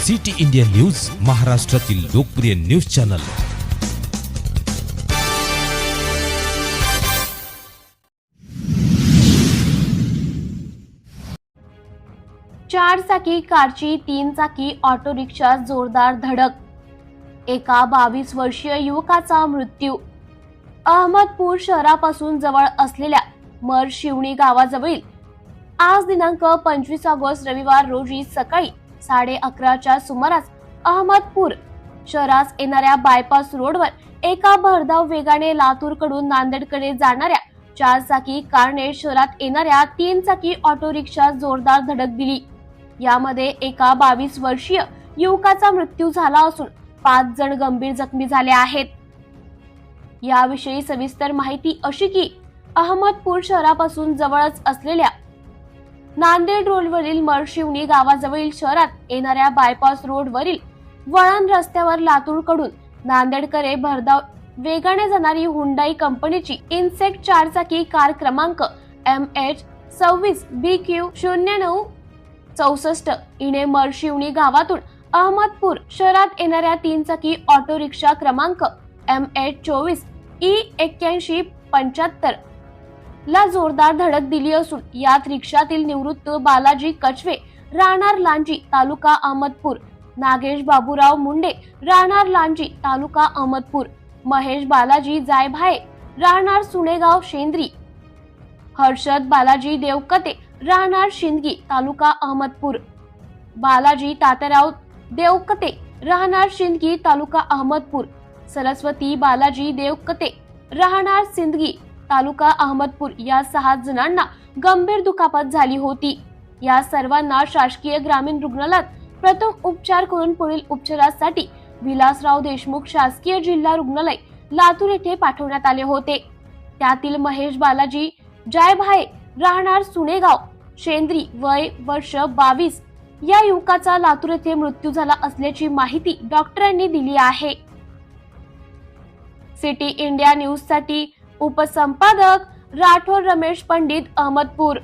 City India news, महाराष्ट्रातील लोकप्रिय news channel. चार चाकी कारची 3 चाकी ऑटो रिक्षा जोरदार धडक, एका 22 वर्षीय युवकाचा मृत्यू। अहमदपूर शहरापासून जवळ असलेल्या मरशिवणी गावाजवळील आज दिनांक 25 ऑगस्ट रविवार रोजी सकाळी 11:30च्या सुमारास अहमदपूर शहरास येणाऱ्या बायपास रोडवर एका भरधाव वेगाने लातूरकडून नांदेडकडे जाणाऱ्या 4 चाकी कारने शहरात येणाऱ्या 3 चाकी ऑटो रिक्षा जोरदार धडक दिली। यामध्ये एका 22 वर्षीय युवकाचा मृत्यू झाला असून 5 जण गंभीर जखमी झाले आहेत। याविषयी सविस्तर माहिती अशी की अहमदपूर शहरापासून जवळच असलेल्या नांदेड रोडवरील मरशिवणी गावाजवळील शहरात येणाऱ्या बायपास रोडवरील वळण रस्त्यावर लातूरकडून नांदेडकडे भरधाव वेगाने जाणारी हुंडाई कंपनीची इन्सेक्ट 4 चाकी कार क्रमांक MH26BQ0964 हिने मरशिवणी गावातून अहमदपूर शहरात येणाऱ्या 3 चाकी ऑटो रिक्षा क्रमांक MH24E8175 ला जोरदार धडक दिली असून यात रिक्षातील निवृत्त बालाजी कचवे राहणार लांजी तालुका अहमदपूर, नागेश बाबूराव मुंडे राहणार लांजी तालुका अहमदपूर, महेश बालाजी जायभाये राहणार सुनेगाव शेंद्री, हर्षद बालाजी देवकते राहणार शिंदगी तालुका अहमदपूर, बालाजी तात्याराव देवकते राहणार शिंदगी तालुका अहमदपूर, सरस्वती बालाजी देवकते राहणार सिंदगी तालुका अहमदपूर या 6 जणांना गंभीर दुखापत झाली होती। या सर्वांना शासकीय ग्रामीण रुग्णालयात प्रथम उपचार करून पुढील उपचारासाठी विलासराव देशमुख शासकीय जिल्हा रुग्णालय लातूर येथे पाठवण्यात आले होते। त्यातील महेश बालाजी जायभाये राहणार सुनेगाव शेंद्री वय वर्ष 22 या युवकाचा लातूर येथे मृत्यू झाला असल्याची माहिती डॉक्टरांनी दिली आहे। सिटी इंडिया न्यूज साठी उपसंपादक राठोड रमेश पंडित, अहमदपूर।